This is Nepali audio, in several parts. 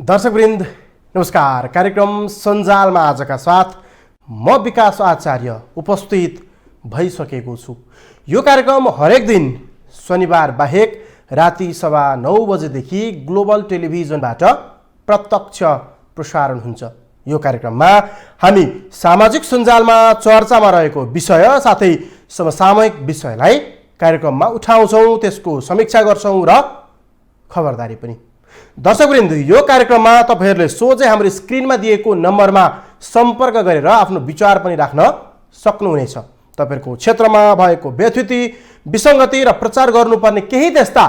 दर्शकवृन्द नमस्कार। कार्यक्रम सञ्जालमा आजका साथ म विकास आचार्य उपस्थित भइसकेको छु। यो कार्यक्रम हरेक दिन शनिबार बाहेक राति 9:15 बजेदेखि ग्लोबल टेलिभिजनबाट प्रत्यक्ष प्रसारण हुन्छ। यो कार्यक्रममा हामी सामाजिक सञ्जालमा चर्चामा रहेको विषय साथै समसामयिक विषयलाई कार्यक्रममा उठाउँछौँ, त्यसको समीक्षा गर्छौँ र खबरदारी पनि। दर्शकवृन्द, यो कार्यक्रममा तपाईहरुले सोझै हाम्रो स्क्रिनमा दिएको नम्बरमा सम्पर्क गरेर आफ्नो विचार पनि राख्न सक्नुहुनेछ। तपाईहरुको क्षेत्रमा भएको व्यथिति, विसङ्गति र प्रचार गर्नुपर्ने केही त्यस्ता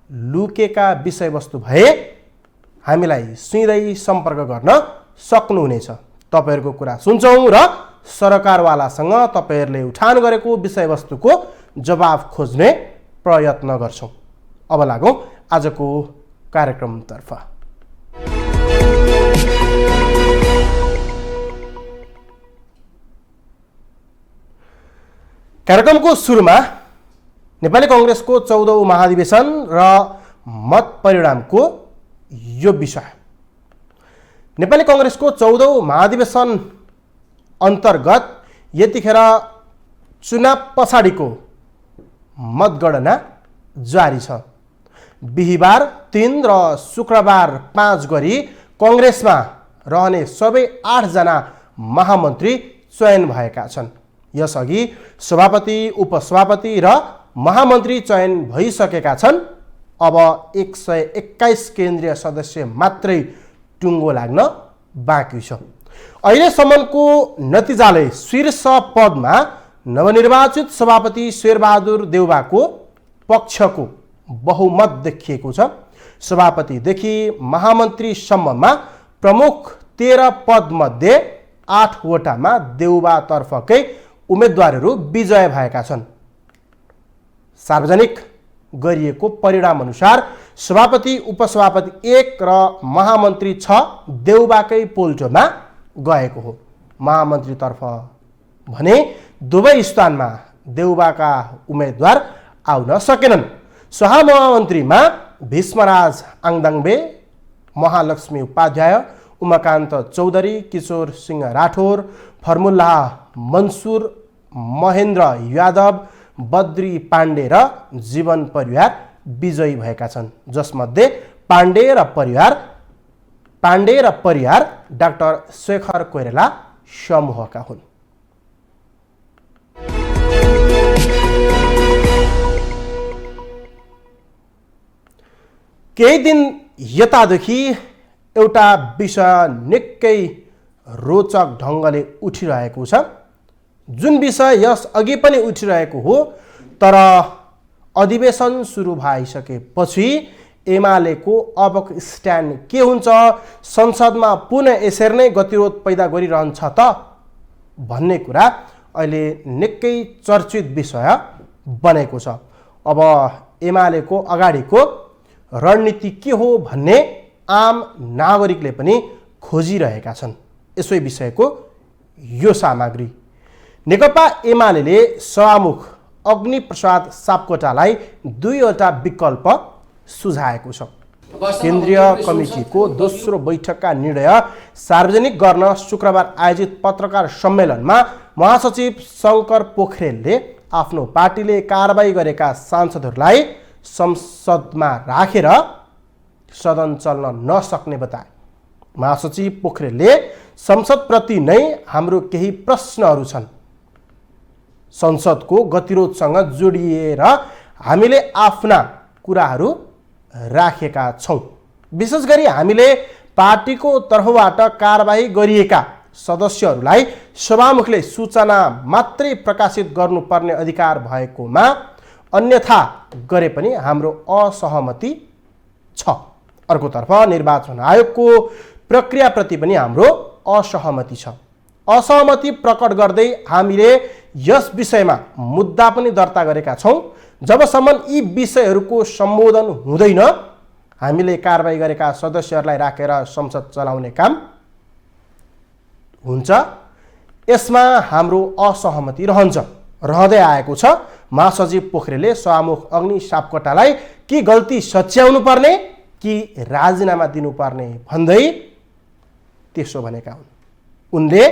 लुकेका विषयवस्तु भए हामीलाई सिधै सम्पर्क गर्न सक्नुहुनेछ। तपाईहरुको कुरा सुन्छौँ र सरकारवालासँग तपाईहरुले उठान गरेको विषयवस्तुको जवाफ खोज्ने प्रयत्न गर्छौँ। अब लागौँ आजको कार्यक्रमतर्फ। कार्यक्रमको सुरुमा नेपाली कांग्रेसको 14औं महाधिवेशन र मत परिणामको यो विषय। नेपाली कांग्रेसको 14औं महाधिवेशन अन्तर्गत यतिखेर चुनाव पछाडिको मतगणना जारी छ। बिहिबार 3 र शुक्रबार 5 गरी कांग्रेसमा रहने सबै 8 जना महामन्त्री चयन भएका छन्। यसअघि सभापति, उपसभापति र महामन्त्री चयन भइसकेका छन्। अब 121 केन्द्रीय सदस्य मात्रै टुङ्गो लाग्न बाँकी छ। अहिलेसम्मको नतिजाले शीर्ष पदमा नवनिर्वाचित सभापति शेरबहादुर देउवाको पक्षको बहुमत देखिएको छ। सभापतिदेखि महामन्त्रीसम्ममा प्रमुख 13 पदमध्ये 8 वटामा देउवातर्फकै उम्मेदवारहरू विजय भएका छन्। सार्वजनिक गरिएको परिणाम अनुसार सभापति, उपसभापति 1 र महामन्त्री 6 देउवाकै पोल्टोमा गएको हो। महामन्त्रीतर्फ भने दुवै स्थानमा देउवाका उम्मेदवार आउन सकेनन्। सहमहामन्त्रीमा भीष्मराज आङदाङबे, महालक्ष्मी उपाध्याय, उमाकान्त चौधरी, किशोर सिंह राठौर, फर्मुल्लाह मन्सुर, महेन्द्र यादव, बद्री पाण्डे र जीवन परियार विजयी भएका छन्, जसमध्ये पाण्डे र परियार डाक्टर शेखर कोइराला समूहका हुन्। केही दिन यतादेखि एउटा विषय निकै रोचक ढङ्गले उठिरहेको छ, जुन विषय यस अघि पनि उठिरहेको हो। तर अधिवेशन सुरु भइसकेपछि एमालेको अबको स्ट्यान्ड के हुन्छ, संसदमा पुनः यसरी नै गतिरोध पैदा गरिरहन्छ त भन्ने कुरा अहिले निकै चर्चित विषय बनेको छ। अब एमालेको अगाडिको रणनीति के हो भन्ने आम नागरिकले पनि खोजिरहेका छन्। यसै विषयको यो सामग्री। नेकपा एमाले सभामुख अग्निप्रसाद सापकोटालाई 2वटा विकल्प सुझाएको छ। केन्द्रीय कमिटीको दोस्रो बैठकका निर्णय सार्वजनिक गर्न शुक्रबार आयोजित पत्रकार सम्मेलनमा महासचिव शङ्कर पोखरेलले आफ्नो पार्टीले कारबाही गरेका सांसदहरूलाई संसदमा राखेर सदन चल्न नसक्ने बताए। महासचिव पोखरेलले संसदप्रति नै हाम्रो केही प्रश्नहरू छन्, संसदको गतिरोधसँग जोडिएर हामीले आफ्ना कुराहरू राखेका छौँ। विशेष गरी हामीले पार्टीको तर्फबाट कारबाही गरिएका सदस्यहरूलाई सभामुखले सूचना मात्रै प्रकाशित गर्नुपर्ने अधिकार भएकोमा अन्यथा गरे पनि हाम्रो असहमति छ। अर्कोतर्फ निर्वाचन आयोगको प्रक्रियाप्रति पनि हाम्रो असहमति छ। असहमति प्रकट गर्दै हामीले यस विषयमा मुद्दा पनि दर्ता गरेका छौँ। जबसम्म यी विषयहरूको सम्बोधन हुँदैन, हामीले कारबाही गरेका सदस्यहरूलाई राखेर संसद चलाउने काम हुन्छ। यसमा हाम्रो असहमति रहँदै आएको छ। महासचिव पोखरेलले सभामुख अग्नि सापकोटालाई के गल्ती सच्याउनु पर्ने कि राजीनामा दिनुपर्ने भन्दै त्यसो भनेका हुन्। उनले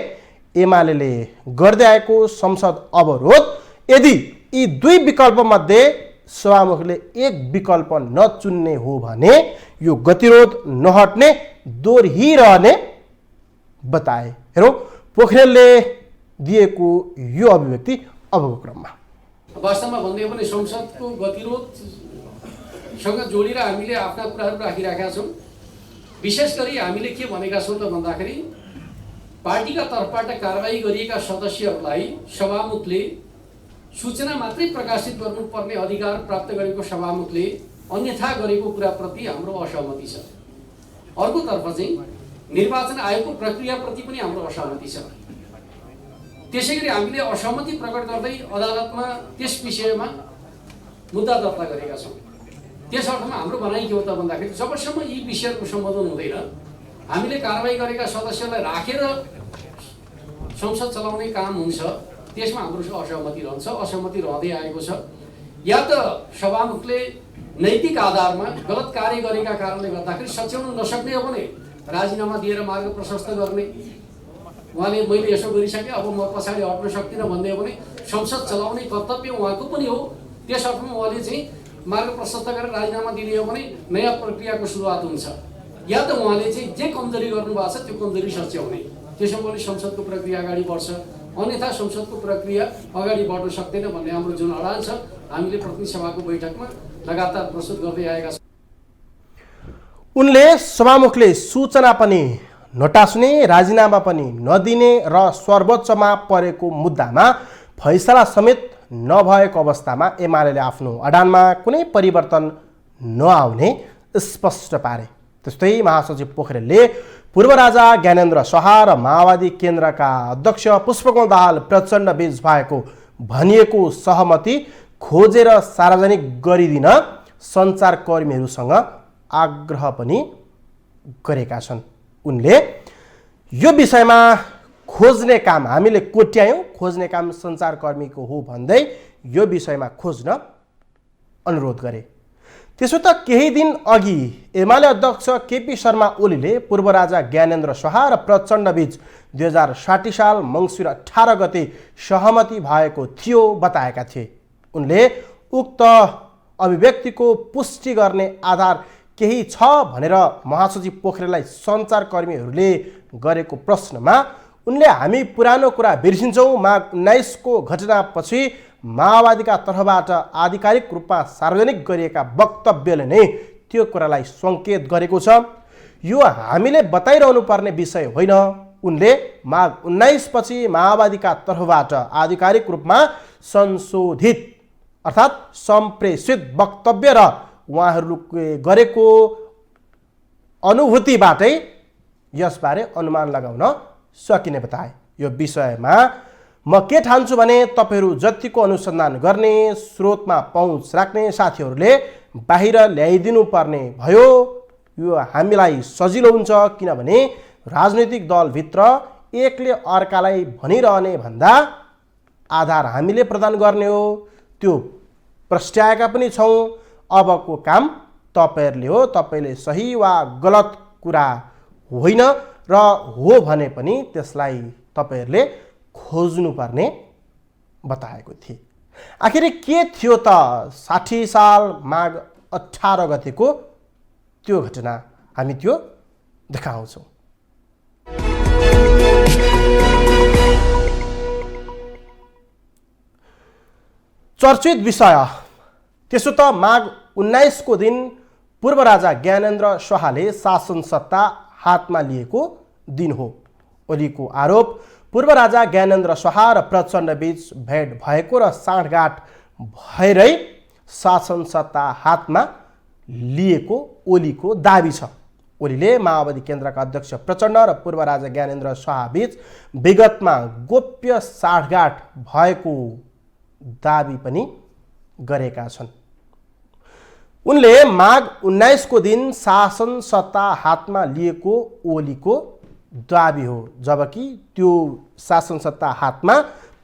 एमाले गर्दै आएको संसद अवरोध यदि यी दुई विकल्पमध्ये सभामुखले एक विकल्प नचुन्ने हो भने यो गतिरोध नहट्ने दोहोरिरहने बताए। हेरौँ पोखरेलले दिएको यो अभिव्यक्ति अबको क्रममा। वास्तवमा भन्दै हो भने संसदको गतिरोधसँग जोडेर हामीले आफ्ना कुराहरू राखिराखेका छौँ। विशेष गरी हामीले के भनेका छौँ त भन्दाखेरि पार्टीका तर्फबाट कारबाही गरिएका सदस्यहरूलाई सभामुखले सूचना मात्रै प्रकाशित गर्नुपर्ने अधिकार प्राप्त गरेको सभामुखले अन्यथा गरेको कुराप्रति हाम्रो असहमति छ। अर्कोतर्फ चाहिँ निर्वाचन आयोगको प्रक्रियाप्रति पनि हाम्रो असहमति छ। त्यसैगरी हामीले असहमति प्रकट गर्दै अदालतमा त्यस विषयमा मुद्दा दर्ता गरेका छौँ। त्यस अर्थमा हाम्रो भनाइ के हो त भन्दाखेरि जबसम्म यी विषयहरूको सम्बोधन हुँदैन हामीले कारबाही गरेका सदस्यलाई राखेर संसद चलाउने काम हुन्छ, त्यसमा हाम्रो असहमति रहन्छ, असहमति रहँदै आएको छ। या त सभामुखले नैतिक आधारमा गलत कार्य गरेका कारणले गर्दाखेरि सच्याउन नसक्ने हो भने राजीनामा दिएर मार्ग प्रशस्त गर्ने, उहाँले मैले यसो गरिसकेँ अब म पछाडि हट्न सक्दिनँ भन्ने हो भने संसद चलाउने कर्तव्य उहाँको पनि हो। त्यस अर्थमा उहाँले चाहिँ मार्ग प्रशस्त गरेर राजीनामा दिने हो भने नयाँ प्रक्रियाको सुरुवात हुन्छ। या त उहाँले चाहिँ जे कमजोरी गर्नुभएको छ त्यो कमजोरी सच्याउने, त्यसो भने संसदको प्रक्रिया अगाडि बढ्छ, अन्यथा संसदको प्रक्रिया अगाडि बढ्न सक्दैन भन्ने हाम्रो जुन अडान छ हामीले प्रतिनिधि सभाको बैठकमा लगातार प्रस्तुत गर्दै आएका छौँ। उनले सभामुखले सूचना पनि नटास्ने, राजीनामा पनि नदिने र सर्वोच्चमा परेको मुद्दामा फैसला समेत नभएको अवस्थामा एमाले आफ्नो अडानमा कुनै परिवर्तन नआउने स्पष्ट पारे। त्यस्तै महासचिव पोखरेलले पूर्व राजा ज्ञानेन्द्र शाह र माओवादी केन्द्रका अध्यक्ष पुष्पकमल दाहाल प्रचण्ड बीच भएको भनिएको सहमति खोजेर सार्वजनिक गरिदिन सञ्चारकर्मीहरूसँग आग्रह पनि गरेका छन्। उनले यो विषयमा खोज्ने काम हामीले कोट्यायौँ, खोज्ने काम सञ्चारकर्मीको हो भन्दै यो विषयमा खोज्न अनुरोध गरे। त्यसो त केही दिन अघि एमाले अध्यक्ष केपी शर्मा ओलीले पूर्व राजा ज्ञानेन्द्र शाह र प्रचण्ड बीच 2060 साल मङ्सिर 18 गते सहमति भएको थियो बताएका थिए। उनले उक्त अभिव्यक्तिको पुष्टि गर्ने आधार केही छ भनेर महासचिव पोखरेललाई सञ्चारकर्मीहरूले गरेको प्रश्नमा उनले हामी पुरानो कुरा बिर्सिन्छौँ, माघ 19 को घटनापछि माओवादीका तर्फबाट आधिकारिक रूपमा सार्वजनिक गरिएका वक्तव्यले नै त्यो कुरालाई सङ्केत गरेको छ, यो हामीले बताइरहनु पर्ने विषय होइन। उनले माघ 19 पछि माओवादीका तर्फबाट आधिकारिक रूपमा संशोधित अर्थात् सम्प्रेषित वक्तव्य र उहाँहरूले गरेको अनुभूतिबाटै यसबारे अनुमान लगाउन सकिने बताए। यो विषयमा म के ठान्छु भने तपाईहरू जतिको अनुसन्धान गर्ने, स्रोतमा पहुँच राख्ने साथीहरूले बाहिर ल्याइदिनु पर्ने भयो। यो हामीलाई सजिलो हुन्छ, किनभने राजनैतिक दलभित्र एकले अर्कालाई भनिरहने भन्दा आधार हामीले प्रदान गर्ने हो। त्यो प्रस्ट्याएका पनि छौँ। अबको काम तपाईहरूले हो, तपाईँले सही वा गलत कुरा होइन र हो भने पनि त्यसलाई तपाईहरूले खोज्नुपर्ने बताएको थिए। आखिर के थियो त 60 साल माघ 18 गतेको त्यो घटना, हामी त्यो देखाउँछौँ। चर्चित विषय त्यसो त माघ 19 को दिन पूर्व राजा ज्ञानेन्द्र शाहले शासन सत्ता हातमा लिएको दिन हो। ओलीको आरोप पूर्व राजा ज्ञानेन्द्र शाह र प्रचण्ड बीच भेट भएको र साँठगाँठ भएरै शासन सत्ता हातमा लिएको ओलीको दाबी छ। ओलीले माओवादी केन्द्रका अध्यक्ष प्रचण्ड र पूर्व राजा ज्ञानेन्द्र शाह बीच विगतमा गोप्य साँठगाँठ भएको दाबी पनि गरेका छन्। उनले माघ 19 को दिन शासन सत्ता हातमा लिएको ओलीको दाबी हो, जबकि त्यो शासन सत्ता हातमा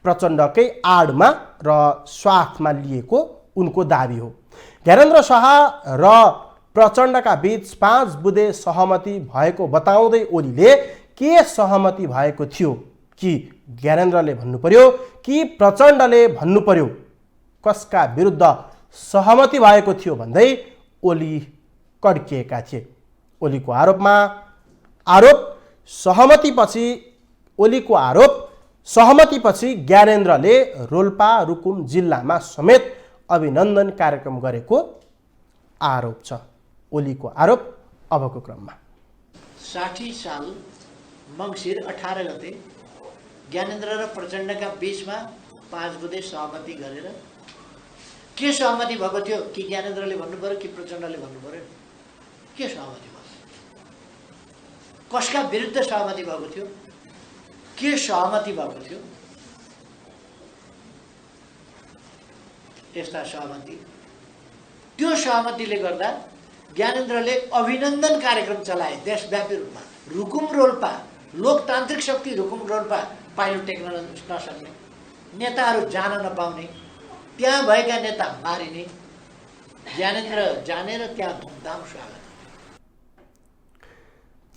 प्रचण्डकै आडमा र स्वार्थमा लिएको उनको दाबी हो। ज्ञानेन्द्र शाह र प्रचण्डका बीच 5 बुँदे सहमति भएको बताउँदै ओलीले के सहमति भएको थियो, कि ज्ञानेन्द्रले भन्नु पर्यो कि प्रचण्डले भन्नु पर्यो, कसका विरुद्ध सहमति भएको थियो भन्दै ओली कड्किएका थिए। ओलीको सहमतिपछि ज्ञानेन्द्रले रोल्पा रुकुम जिल्लामा समेत अभिनन्दन कार्यक्रम गरेको आरोप छ। ओलीको आरोप अबको क्रममा। 60 साल मङ्सिर 18 गते ज्ञानेन्द्र र प्रचण्डका बीचमा 5 बुँदे सहमति गरेर के सहमति भएको थियो, कि ज्ञानेन्द्रले भन्नु पर्यो कि प्रचण्डले भन्नु पर्यो, के सहमति भयो, कसका विरुद्ध सहमति भएको थियो, के सहमति भएको थियो, यस्ता सहमति। त्यो सहमतिले गर्दा ज्ञानेन्द्रले अभिनन्दन कार्यक्रम चलाए देशव्यापी रूपमा। रुकुम रोल्पा, लोकतान्त्रिक शक्ति रुकुम रोल्पा पाइलो टेक्न नसक्ने, नेताहरू जान नपाउने, त्यहाँ भएका नेता मारिने, ज्ञानेन्द्र जानेर त्यहाँ धुमधाम स्वागत।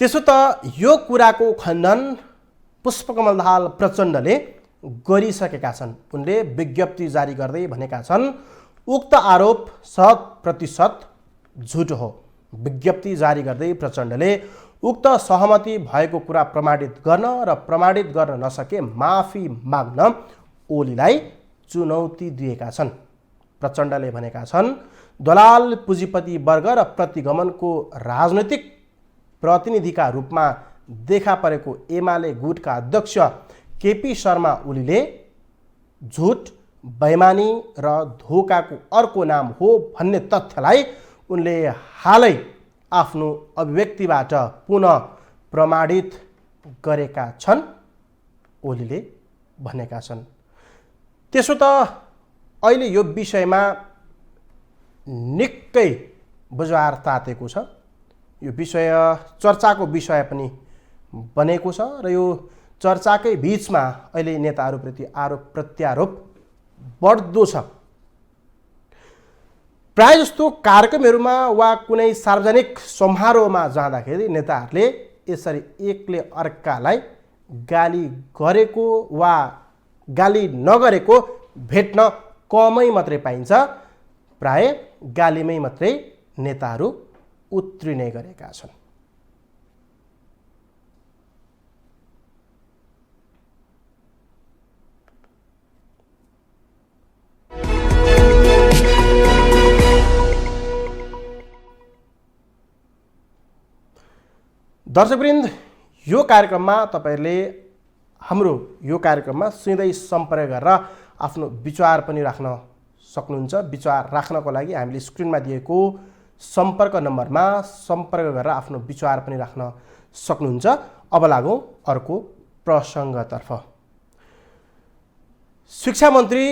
त्यसो त यो कुराको खण्डन पुष्पकमल दाहाल प्रचण्डले गरिसकेका छन्। उनले विज्ञप्ति जारी गर्दै भनेका छन् उक्त आरोप 100% झुट हो। विज्ञप्ति जारी गर्दै प्रचण्डले उक्त सहमति भएको कुरा प्रमाणित गर्न र प्रमाणित गर्न नसके माफी माग्न ओलीलाई चुनौती दिएका छन्। प्रचण्डले भनेका छन् दलाल पुँजीपति वर्ग र प्रतिगमनको राजनैतिक प्रतिनिधिका रूपमा देखा परेको एमाले गुटका अध्यक्ष केपी शर्मा ओलीले झुट, बेइमानी र धोकाको अर्को नाम हो भन्ने तथ्यलाई उनले हालै आफ्नो अभिव्यक्तिबाट पुनः प्रमाणित गरेका छन्, ओलीले भनेका छन्। त्यसो त अहिले यो विषयमा निकै बजार तातेको छ। यो विषय चर्चाको विषय पनि बनेको छ र यो चर्चाकै बीचमा अहिले नेताहरूप्रति आरोप प्रत्यारोप बढ्दो छ। प्राय जस्तो कार्यक्रमहरूमा वा कुनै सार्वजनिक समारोहमा जाँदाखेरि नेताहरूले यसरी एकले अर्कालाई गाली गरेको वा गाली नगरेको भेट्न कमै मात्रै पाइन्छ। प्राय गालीमै मात्रै नेताहरू उत्रिने गरेका छन्। दर्शकवृन्द, यो कार्यक्रममा तपाईहरुले हाम्रो यो कार्यक्रममा सिधै सम्पर्क गरेर आफ्नो विचार पनि राख्न सक्नुहुन्छ। विचार राख्नको लागि हामीले स्क्रिनमा दिएको सम्पर्क नम्बरमा सम्पर्क गरेर आफ्नो विचार पनि राख्न सक्नुहुन्छ। अब लागौं अर्को प्रसङ्गतर्फ। शिक्षा मन्त्री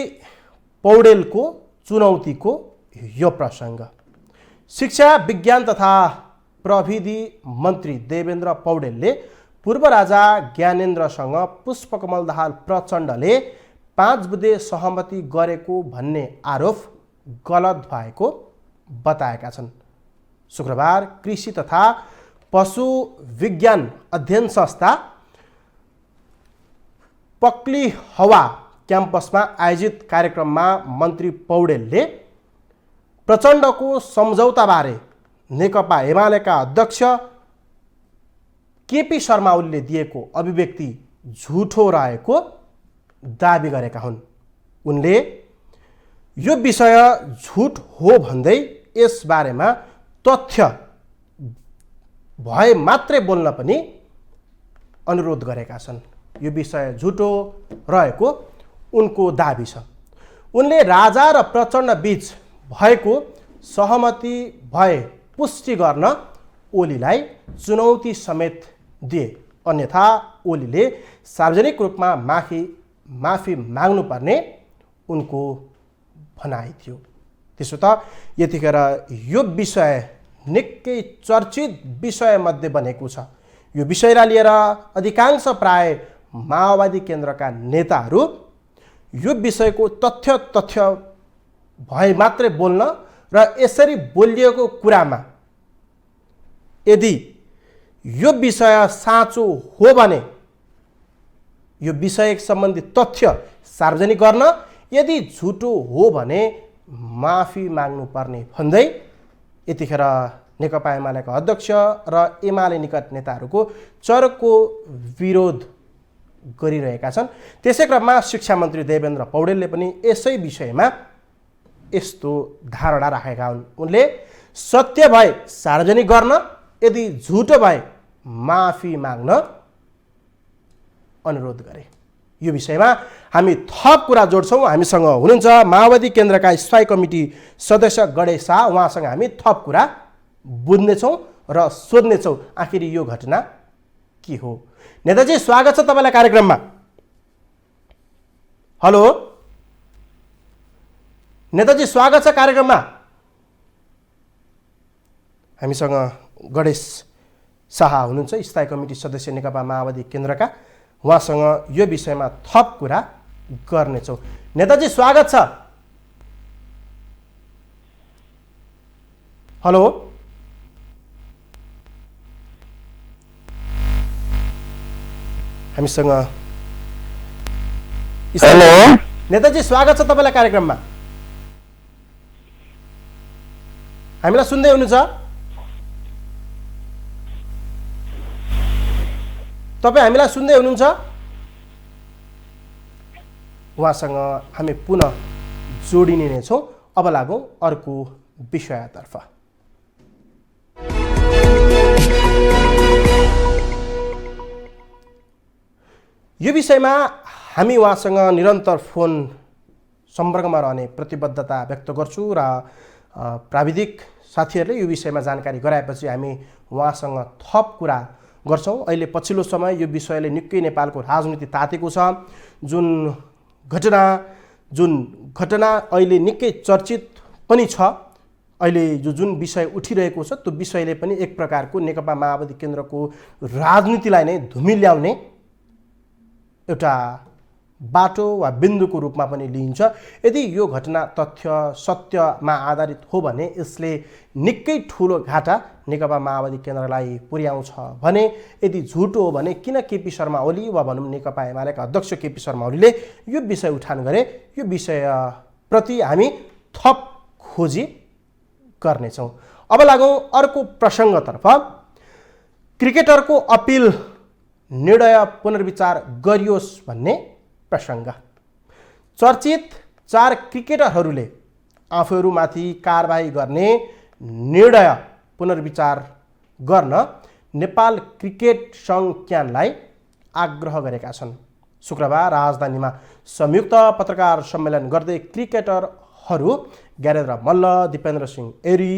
पौडेलको चुनौतीको यो प्रसङ्ग। शिक्षा विज्ञान तथा प्रविधि मन्त्री देवेन्द्र पौडेलले पूर्व राजा ज्ञानेन्द्रसँग पुष्पकमल दाहाल प्रचण्डले 5 बुँदे सहमति गरेको भन्ने आरोप गलत भएको बताएका छन्। शुक्रबार कृषि तथा पशु विज्ञान अध्ययन संस्था पक्ली हवा क्याम्पसमा आयोजित कार्यक्रममा मन्त्री पौडेलले प्रचण्डको सम्झौताबारे नेकपा एमालेका अध्यक्ष केपी शर्मा ओलीले दिएको अभिव्यक्ति झुटो रहेको दाबी गरेका हुन्। उनले यो विषय झुट हो भन्दै यस बारेमा तथ्य भए मात्रै बोल्न पनि अनुरोध गरेका छन्। यो विषय झुटो रहेको उनको दाबी छ। उनले राजा र प्रचण्ड बीच भएको सहमति भए पुष्टि गर्न ओलीलाई चुनौती समेत दिए, अन्यथा ओलीले सार्वजनिक रूपमा माफी माग्नुपर्ने उनको भनाइ थियो। त्यसो त यतिखेर यो विषय निकै चर्चित विषय मध्ये बनेको छ। यो विषयलाई लिएर अधिकांश प्राय माओवादी केन्द्रका नेताहरू यो विषयको तथ्य भए मात्रै बोल्न र यसरी बोलिएको कुरामा यदि यो विषय साँचो हो भने यो विषय सम्बन्धी तथ्य सार्वजनिक गर्न, यदि झुटो हो भने माफी माग्नुपर्ने भन्दै यतिखेर नेकपा एमालेका अध्यक्ष र एमाले निकट नेताहरूको चरको विरोध गरिरहेका छन्। त्यसै क्रममा शिक्षा मन्त्री देवेन्द्र पौडेलले पनि यसै विषयमा यस्तो धारणा राखेका हुन्। उनले सत्य भए सार्वजनिक गर्न, यदि झुटो भए माफी माग्न अनुरोध गरे। यो विषयमा हामी थप कुरा जोड्छौँ। हामीसँग हुनुहुन्छ माओवादी केन्द्रका स्थायी कमिटी सदस्य गणेश शाह। उहाँसँग हामी थप कुरा बुझ्नेछौँ र सोध्नेछौँ आखिर यो घटना के हो। नेताजी स्वागत छ तपाईँलाई कार्यक्रममा। हेलो नेताजी स्वागत छ कार्यक्रममा। हामीसँग गणेश शाह हुनुहुन्छ स्थायी कमिटी सदस्य नेकपा माओवादी केन्द्रका। उहाँसँग यो विषयमा थप कुरा गर्नेछौँ। नेताजी स्वागत छ। हेलो हामीसँग हेलो नेताजी स्वागत छ तपाईँलाई कार्यक्रममा। हामीलाई सुन्दै हुनुहुन्छ? तपाईँ हामीलाई सुन्दै हुनुहुन्छ? उहाँसँग हामी पुनः जोडिने नै छौँ। अब लागौँ अर्को विषयतर्फ। यो विषयमा हामी उहाँसँग निरन्तर फोन सम्पर्कमा रहने प्रतिबद्धता व्यक्त गर्छु र प्राविधिक साथीहरूले यो विषयमा जानकारी गराएपछि हामी उहाँसँग थप कुरा गर्छौँ। अहिले पछिल्लो समय यो विषयले निकै नेपालको राजनीति तातेको छ। जुन घटना अहिले निकै चर्चित पनि छ। अहिले जुन विषय उठिरहेको छ त्यो विषयले पनि एक प्रकारको नेकपा माओवादी केन्द्रको राजनीतिलाई नै धुमिल्याउने एउटा बाटो वा बिन्दुको रूपमा पनि लिइन्छ। यदि यो घटना तथ्य सत्यमा आधारित हो भने यसले निकै ठुलो घाटा नेकपा माओवादी केन्द्रलाई पुर्याउँछ भने, यदि झुटो हो भने किन केपी शर्मा ओली वा भनौँ नेकपा एमालेका अध्यक्ष केपी शर्मा ओलीले यो विषय उठान गरे, यो विषयप्रति हामी थप खोजी गर्नेछौँ। अब लागौँ अर्को प्रसङ्गतर्फ। क्रिकेटरको अपिल निर्णय पुनर्विचार गरियोस् भन्ने प्रसङ्ग। चर्चित 4 क्रिकेटरहरूले आफूहरूमाथि कारबाही गर्ने निर्णय पुनर्विचार गर्न नेपाल क्रिकेट सङ्घ क्यानलाई आग्रह गरेका छन्। शुक्रबार राजधानीमा संयुक्त पत्रकार सम्मेलन गर्दै क्रिकेटरहरू ज्ञानेन्द्र मल्ल, दिपेन्द्र सिंह एरी,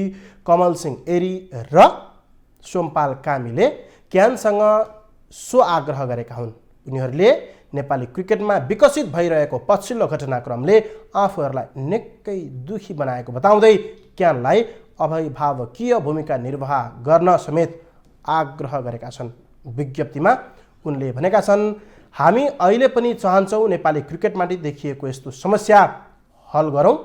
कमल सिंह एरी र सोमपाल कामीले क्यानसँग सो आग्रह गरेका हुन्। उनीहरूले नेपाली क्रिकेटमा विकसित भइरहेको पछिल्लो घटनाक्रमले आफूहरूलाई निकै दुखी बनाएको बताउँदै क्यानलाई अभिभावकीय भूमिका निर्वाह गर्न समेत आग्रह गरेका छन्। विज्ञप्तिमा उनले भनेका छन्, हामी अहिले पनि चाहन्छौँ नेपाली क्रिकेटमाथि देखिएको यस्तो समस्या हल गरौँ,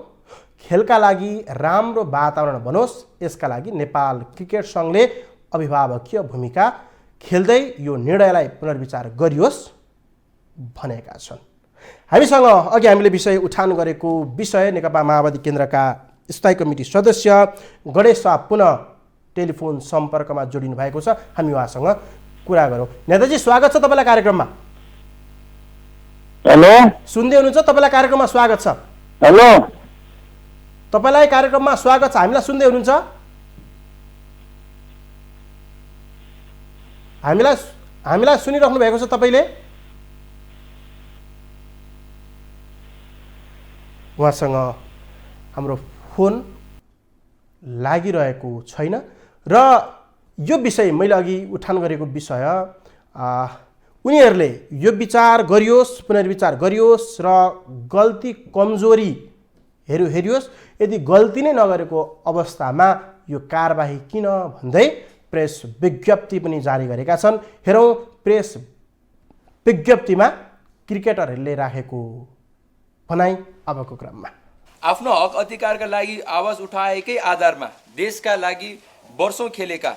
खेलका लागि राम्रो वातावरण बनोस्। यसका लागि नेपाल क्रिकेट सङ्घले अभिभावकीय भूमिका खेल्दै यो निर्णयलाई पुनर्विचार गरियोस् भनेका छन्। हामीसँग अघि हामीले विषय उठान गरेको विषय नेकपा माओवादी केन्द्रका स्थायी कमिटी सदस्य गणेश शाह पुनः टेलिफोन सम्पर्कमा जोडिनु भएको छ। हामी उहाँसँग कुरा गरौँ। नेताजी स्वागत छ तपाईँलाई कार्यक्रममा। हेलो सुन्दै हुनुहुन्छ? तपाईँलाई कार्यक्रममा स्वागत छ। हेलो तपाईँलाई कार्यक्रममा स्वागत छ। हामीलाई सुन्दै हुनुहुन्छ? हामीलाई सुनिराख्नु भएको छ तपाईँले? उहाँसँग हाम्रो फोन लागिरहेको छैन र यो विषय मैले अघि उठान गरेको विषय उनीहरूले यो विचार गरियोस्, पुनर्विचार गरियोस् र गल्ती कमजोरी हेरियोस्। यदि गल्ती नै नगरेको अवस्थामा यो कारबाही किन भन्दै प्रेस विज्ञप्ति पनि जारी गरेका छन्। हेरौँ प्रेस विज्ञप्तिमा क्रिकेटरहरूले राखेको भनाइ अबको क्रममा। आफ्नो हक अधिकारका लागि आवाज उठाएकै आधारमा देशका लागि वर्षौं खेलेका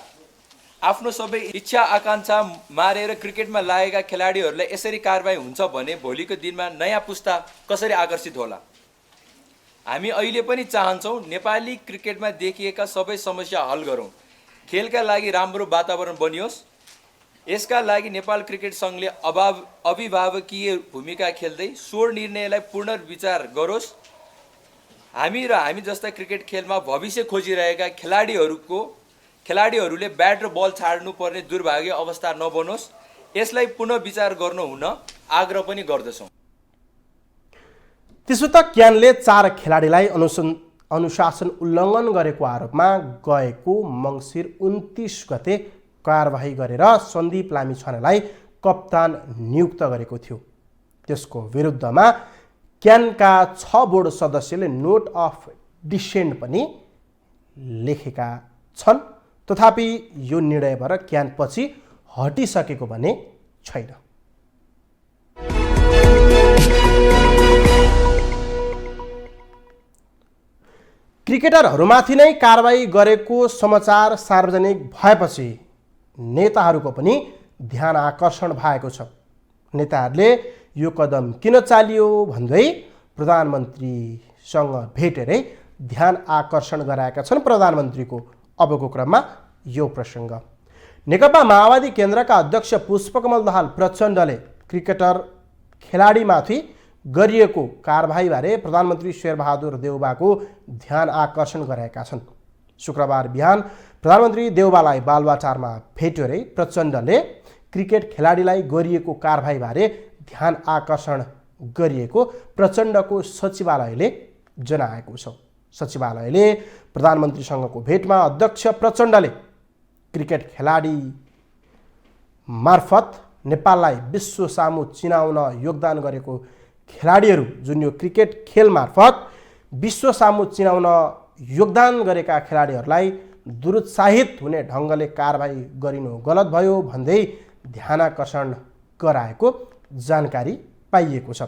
आफ्नो सबै इच्छा आकाङ्क्षा मारेर क्रिकेटमा लागेका खेलाडीहरूलाई यसरी कारबाही हुन्छ भने भोलिको दिनमा नयाँ पुस्ता कसरी आकर्षित होला? हामी अहिले पनि चाहन्छौँ नेपाली क्रिकेटमा देखिएका सबै समस्या हल गरौँ, खेलका लागि राम्रो वातावरण बनियोस्। यसका लागि नेपाल क्रिकेट सङ्घले अभिभावकीय भूमिका खेल्दै सोर निर्णयलाई पुनर्विचार गरोस्। हामी जस्ता क्रिकेट खेलमा भविष्य खोजिरहेका खेलाडीहरूले ब्याट र बल छाड्नुपर्ने दुर्भाग्य अवस्था नबनोस्, यसलाई पुनः विचार गर्नु हुन आग्रह पनि गर्दछौँ। त्यसो त क्यानले 4 खेलाडीलाई अनुशासन उल्लङ्घन गरेको आरोपमा गएको मङ्सिर 29 गते कारबाही गरेर सन्दीप लामिछानेलाई कप्तान नियुक्त गरेको थियो। त्यसको विरुद्धमा क्यानका 6 बोर्ड सदस्यले नोट अफ डिसेन्ट पनि लेखेका छन्। तथापि यो निर्णयबाट क्यान पछि हटिसकेको भने छैन। क्रिकेटरहरूमाथि नै कारबाही गरेको समाचार सार्वजनिक भएपछि नेताहरूको पनि ध्यान आकर्षण भएको छ। नेताहरूले यो कदम किन चालियो भन्दै प्रधानमन्त्रीसँग भेटेरै ध्यान आकर्षण गराएका छन् प्रधानमन्त्रीको। अबको क्रममा यो प्रसङ्ग। नेकपा माओवादी केन्द्रका अध्यक्ष पुष्पकमल दाहाल प्रचण्डले क्रिकेटर खेलाडीमाथि गरिएको कारबाहीबारे प्रधानमन्त्री शेरबहादुर देउबाको ध्यान आकर्षण गराएका छन्। शुक्रबार बिहान प्रधानमन्त्री देउबालाई बालुवाटारमा भेटेरै प्रचण्डले क्रिकेट खेलाडीलाई गरिएको कारबाहीबारे ध्यान आकर्षण गरिएको प्रचण्डको सचिवालयले जनाएको छ। सचिवालयले प्रधानमन्त्रीसँगको भेटमा अध्यक्ष प्रचण्डले क्रिकेट खेलाडी मार्फत नेपाललाई विश्व सामु चिनाउन योगदान गरेको खेलाडीहरू जुन यो क्रिकेट खेल मार्फत विश्व सामु चिनाउन योगदान गरेका खेलाडीहरूलाई दुरुत्साहित हुने ढङ्गले कारबाही गरिनु गलत भयो भन्दै ध्यानाकर्षण गराएको जानकारी पाइएको छ।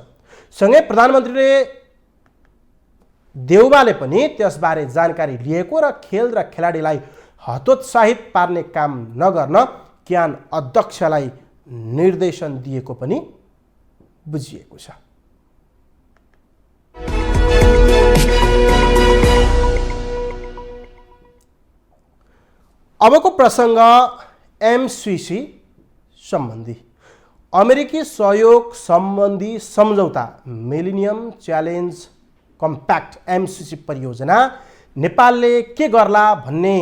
सँगै प्रधानमन्त्रीले देउबाले पनि त्यसबारे जानकारी लिएको र खेल र खेलाडीलाई हतोत्साहित पार्ने काम नगर्न क्यान अध्यक्षलाई निर्देशन दिएको पनि बुझिएको छ। अबको प्रसङ्ग एमसिसी सम्बन्धी। अमेरिकी सहयोग सम्बन्धी सम्झौता मिलेनियम च्यालेन्ज कम्प्याक्ट एमसिसी परियोजना नेपालले के गर्ला भन्ने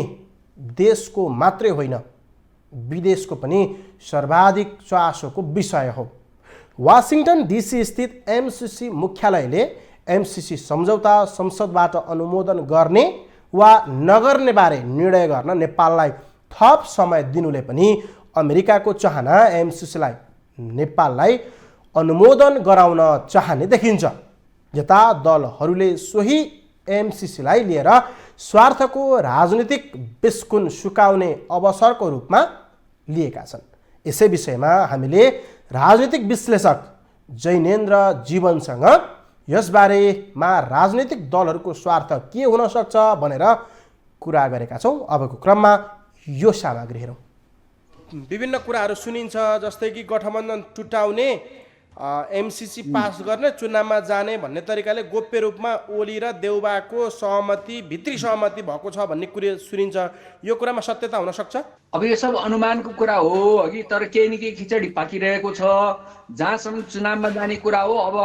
देशको मात्रै होइन विदेशको पनि सर्वाधिक चासोको विषय हो। वासिङटन डिसी स्थित एमसिसी मुख्यालयले एमसिसी सम्झौता संसदबाट अनुमोदन गर्ने वा नगर्ने बारे निर्णय गर्न नेपाललाई थप समय दिनुले पनि अमेरिकाको चाहना एमसिसीलाई नेपाललाई अनुमोदन गराउन चाहने देखिन्छ। यता दलहरूले सोही एमसिसीलाई लिएर स्वार्थको राजनीतिक बिस्कुन सुकाउने अवसरको रूपमा लिएका छन्। यसै विषयमा हामीले राजनीतिक विश्लेषक जैनेन्द्र जीवनसँग यसबारेमा राजनीतिक दलहरूको स्वार्थ के हुन सक्छ भनेर कुरा गरेका छौँ। अबको क्रममा यो सामग्री हेरौँ। विभिन्न कुराहरू सुनिन्छ, जस्तै कि गठबन्धन टुटाउने, एमसिसी पास गर्ने, चुनावमा जाने भन्ने तरिकाले गोप्य रूपमा ओली र देउबाको सहमति, भित्री सहमति भएको छ भन्ने कुरा सुनिन्छ। यो कुरामा सत्यता हुन सक्छ? अब यो सब अनुमानको कुरा हो अघि, तर केही न केही खिचडी पाकिरहेको छ। जहाँसम्म चुनावमा जाने कुरा हो, अब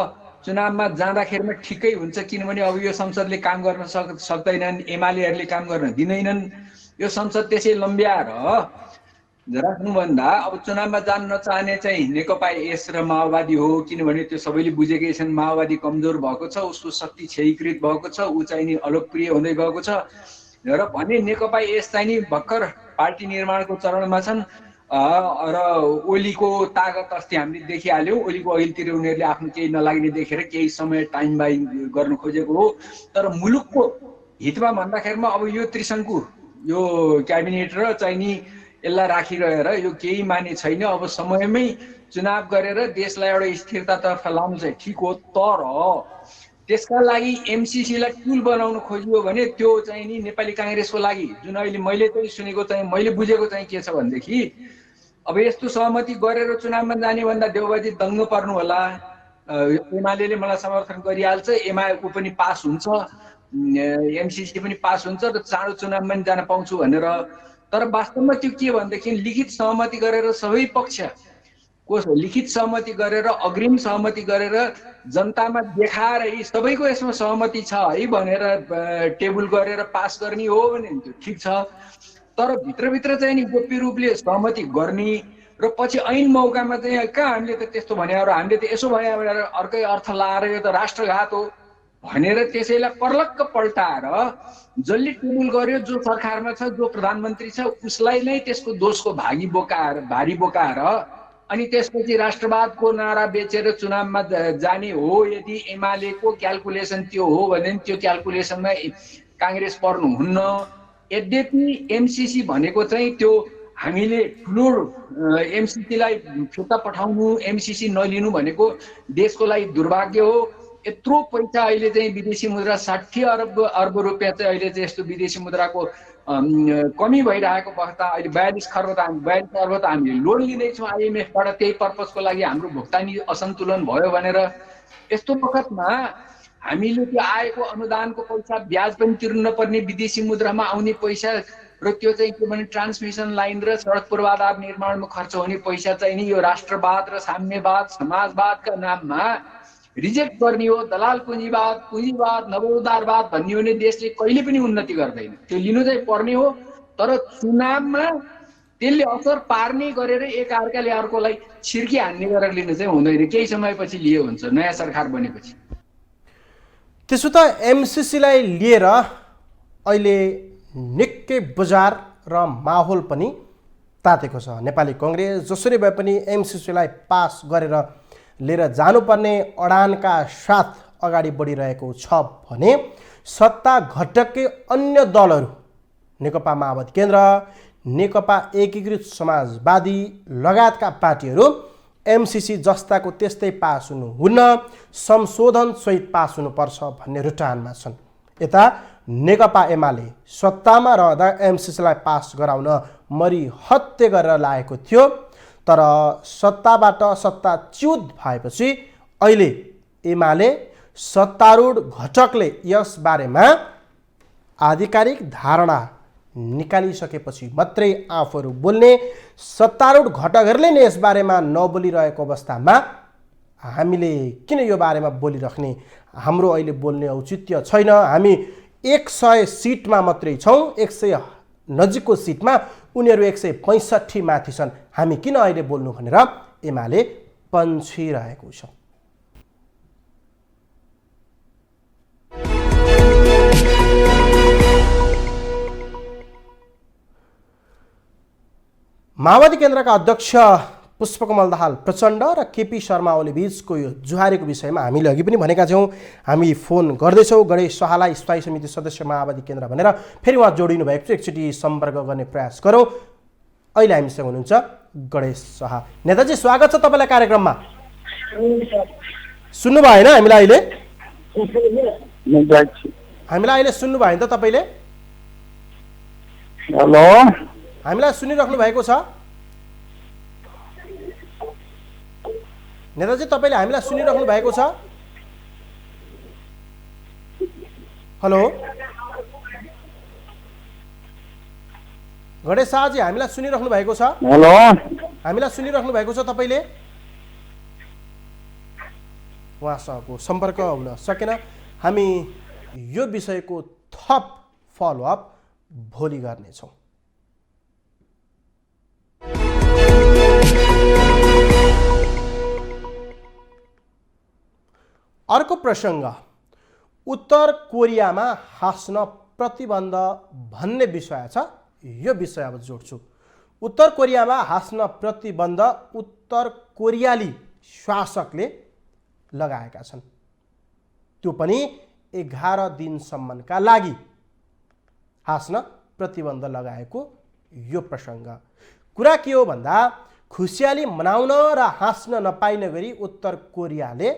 चुनावमा जाँदाखेरिमा ठिकै हुन्छ, किनभने अब यो संसदले काम गर्न सक्दैनन्, एमालेहरूले काम गर्न दिँदैनन्। यो संसद त्यसै लम्ब्याएर राख्नुभन्दा अब चुनावमा जान नचाहने चाहिँ नेकपा एस र माओवादी हो, किनभने त्यो सबैले बुझेकै छन् माओवादी कमजोर भएको छ, उसको शक्ति क्षयीकृत भएको छ, ऊ चाहिँ नि अलोकप्रिय हुँदै गएको छ र भने नेकपा एस चाहिँ नि भर्खर पार्टी निर्माणको चरणमा छन् र ओलीको तागत अस्ति हामीले देखिहाल्यौँ। ओलीको अघिल्तिर उनीहरूले आफ्नो केही नलाग्ने देखेर केही समय टाइम बाइङ गर्न खोजेको हो। तर मुलुकको हितमा भन्दाखेरिमा अब यो त्रिशङ्कु, यो क्याबिनेट र चाहिँ नि यसलाई राखिरहेर यो केही माने छैन। अब समयमै चुनाव गरेर देशलाई एउटा स्थिरतातर्फ लानु चाहिँ ठिक हो, तर त्यसका लागि एमसिसीलाई टुल बनाउन खोजियो भने त्यो चाहिँ नि नेपाली काङ्ग्रेसको लागि जुन अहिले मैले चाहिँ सुनेको चाहिँ मैले बुझेको चाहिँ के छ भनेदेखि अब यस्तो सहमति गरेर चुनावमा जाने भन्दा देउबाजी दङ्ग पर्नु होला। एमाले मलाई समर्थन गरिहाल्छ, एमाको पनि पास हुन्छ, एमसिसी पनि पास हुन्छ र चाँडो चुनावमा पनि जान पाउँछु भनेर। तर वास्तवमा त्यो के भनेदेखि लिखित सहमति गरेर सबै पक्षको लिखित सहमति गरेर अग्रिम सहमति गरेर जनतामा देखाएर यी सबैको यसमा सहमति छ है भनेर टेबल गरेर पास गर्ने हो भने त्यो ठिक छ। तर भित्रभित्र चाहिँ नि गोप्य रूपले सहमति गर्ने र पछि ऐन मौकामा चाहिँ कहाँ हामीले त त्यस्तो भने हामीले त यसो भने अर्कै अर्थ लाएर यो त राष्ट्रघात हो भनेर त्यसैलाई पर्लक्क पल्टाएर जसले टेबल गर्यो जो सरकारमा छ जो प्रधानमन्त्री छ उसलाई नै त्यसको दोषको भारी बोकाएर अनि त्यसपछि राष्ट्रवादको नारा बेचेर चुनावमा जाने हो। यदि एमालेको क्याल्कुलेसन त्यो हो भने त्यो क्याल्कुलेसनमा काङ्ग्रेस पर्नुहुन्न। यद्यपि एमसिसी भनेको चाहिँ त्यो हामीले ठुलो एमसिसीलाई फिर्ता पठाउनु एमसिसी नलिनु भनेको देशको लागि दुर्भाग्य हो। यत्रो पैसा अहिले चाहिँ विदेशी मुद्रा 60 अर्ब रुपियाँ चाहिँ अहिले चाहिँ यस्तो विदेशी मुद्राको कमी भइरहेको अवस्था अहिले 42 अर्ब त हामीले लोन लिँदैछौँ आइएमएफबाट त्यही पर्पजको लागि हाम्रो भुक्तानी असन्तुलन भयो भनेर। यस्तो वखतमा हामीले त्यो आएको अनुदानको पैसा ब्याज पनि तिर्नु नपर्ने विदेशी मुद्रामा आउने पैसा र त्यो चाहिँ के भने ट्रान्समिसन लाइन र सडक पूर्वाधार निर्माणमा खर्च हुने पैसा चाहिँ नि यो राष्ट्रवाद र साम्यवाद समाजवादका नाममा रिजेक्ट गर्ने हो। दलाल पुँजीवाद नवोदारवाद भन्ने हो भने देशले कहिले पनि उन्नति गर्दैन। त्यो लिनु चाहिँ पर्ने हो तर चुनावमा त्यसले असर पार्ने गरेर एकअर्काले अर्कोलाई छिर्की हान्ने गरेर लिनु चाहिँ हुँदैन। केही समयपछि लियो हुन्छ नयाँ सरकार बनेपछि। त्यसो त एमसिसीलाई लिएर अहिले निकै बजार र माहौल पनि तातेको छ। नेपाली कङ्ग्रेस जसरी भए पनि एमसिसीलाई पास गरेर लिएर जानुपर्ने अडानका साथ अगाडि बढिरहेको छ भने सत्ता घटककै अन्य दलहरू नेकपा माओवादी केन्द्र, नेकपा एकीकृत समाजवादी लगायतका पार्टीहरू एमसिसी जस्ताको त्यस्तै पास हुनुहुन्न, संशोधन सहित पास हुनुपर्छ भन्ने रुटानमा छन्। यता नेकपा एमाले सत्तामा रहँदा एमसिसीलाई पास गराउन मरि हत्ते गरेर लागेको थियो। तर सत्ताबाट सत्ताच्युत भएपछि अहिले एमाले सत्तारूढ घटकले यस बारेमा आधिकारिक धारणा निकालिसकेपछि मात्रै आफूहरू बोल्ने। सत्तारूढ घटकहरूले नै यस बारेमा नबोलिरहेको अवस्थामा हामीले किन यो बारेमा बोलिराख्ने? हाम्रो अहिले बोल्ने औचित्य छैन। हामी 100 सिटमा मात्रै छौँ, 100 नजिकको सिटमा उनीहरू 165 माथि छन्। हामी किन अहिले बोल्नु भनेर एमाले पन्छिरहेको छ। माओवादी केन्द्रका अध्यक्ष पुष्पकमल दाहाल प्रचण्ड र केपी शर्मा ओली बीचको यो जुहारेको विषयमा हामीले अघि पनि भनेका छौँ हामी फोन गर्दैछौँ। गणेश शाहलाई स्थायी समिति सदस्य माओवादी केन्द्र भनेर फेरि उहाँ जोडिनु भएको छ। एकचोटि सम्पर्क गर्ने प्रयास गरौँ। अहिले हामीसँग हुनुहुन्छ गणेश शाह। नेताजी स्वागत छ तपाईँलाई कार्यक्रममा। सुन्नु भएन हामीलाई अहिले? हामीलाई अहिले सुन्नु भयो नि त तपाईँले? हेलो, हामीलाई सुनिराख्नु भएको छ? नेताजी तपाईँले हामीलाई सुनिराख्नु भएको छ? हेलो गणेश शाहजी हामीलाई सुनिराख्नु भएको छ? हेलो, हामीलाई सुनिराख्नु भएको छ तपाईँले? उहाँसँगको सम्पर्क हुन सकेन। हामी यो विषयको थप फलोअप भोलि गर्नेछौँ। अर्को प्रसङ्ग उत्तर कोरियामा हाँस्न प्रतिबन्ध भन्ने विषय छ। यो विषय अब जोड्छु। उत्तर कोरियामा हाँस्न प्रतिबन्ध उत्तर कोरियाली शासकले लगाएका छन्, त्यो पनि 11 दिनसम्मका लागि हाँस्न प्रतिबन्ध लगाएको यो प्रसङ्ग। कुरा के हो भन्दा खुसियाली मनाउन र हाँस्न नपाइने गरी उत्तर कोरियाले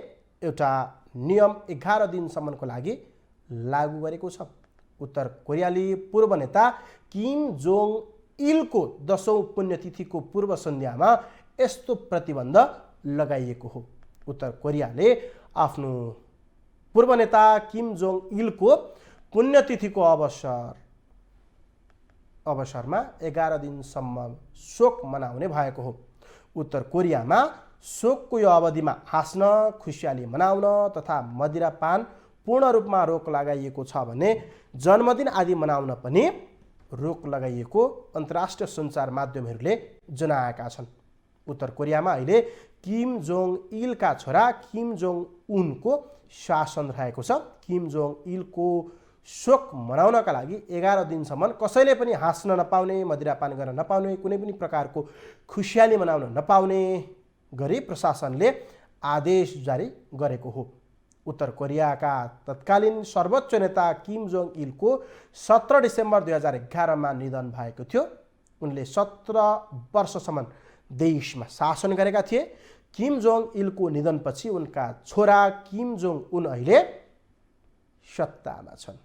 एउटा नियम 11 दिनसम्मको लागि लागू गरेको छ। उत्तर कोरियाली पूर्व नेता किम जोङ इलको 10औं पुण्यतिथिको पूर्व सन्ध्यामा यस्तो प्रतिबन्ध लगाइएको हो। उत्तर कोरियाले आफ्नो पूर्व नेता किम जोङ इलको पुण्यतिथिको अवसरमा 11 दिनसम्म शोक मनाउने भएको हो। उत्तर कोरियामा शोकको यो अवधिमा हाँस्न, खुसियाली मनाउन तथा मदिरापान पूर्ण रूपमा रोक लगाइएको छ भने जन्मदिन आदि मनाउन पनि रोक लगाइएको अन्तर्राष्ट्रिय सञ्चार माध्यमहरूले जनाएका छन्। उत्तर कोरियामा अहिले किम जोङ इलका छोरा किम जोङ उनको शासन रहेको छ। किम जोङ इलको शोक मनाउनका लागि 11 दिनसम्म कसैले पनि हाँस्न नपाउने, मदिरापान गर्न नपाउने, कुनै पनि प्रकारको खुसियाली मनाउन नपाउने गरी प्रशासनले आदेश जारी गरेको हो। उत्तर कोरियाका तत्कालीन सर्वोच्च नेता किम जोङ इलको 17 डिसेम्बर 2011मा निधन भएको थियो। उनले 17 वर्षसम्म देशमा शासन गरेका थिए। किम जोङ इलको निधनपछि उनका छोरा किम जोङ उन अहिले सत्तामा छन्।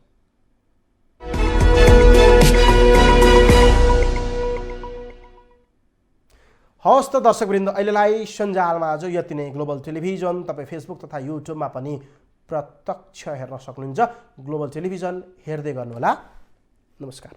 हवस् त दर्शकवृन्द, अहिलेलाई सञ्जालमा आज यति नै। ग्लोबल टेलिभिजन तपाईँ फेसबुक तथा युट्युबमा पनि प्रत्यक्ष हेर्न सक्नुहुन्छ। ग्लोबल टेलिभिजन हेर्दै गर्नुहोला। नमस्कार।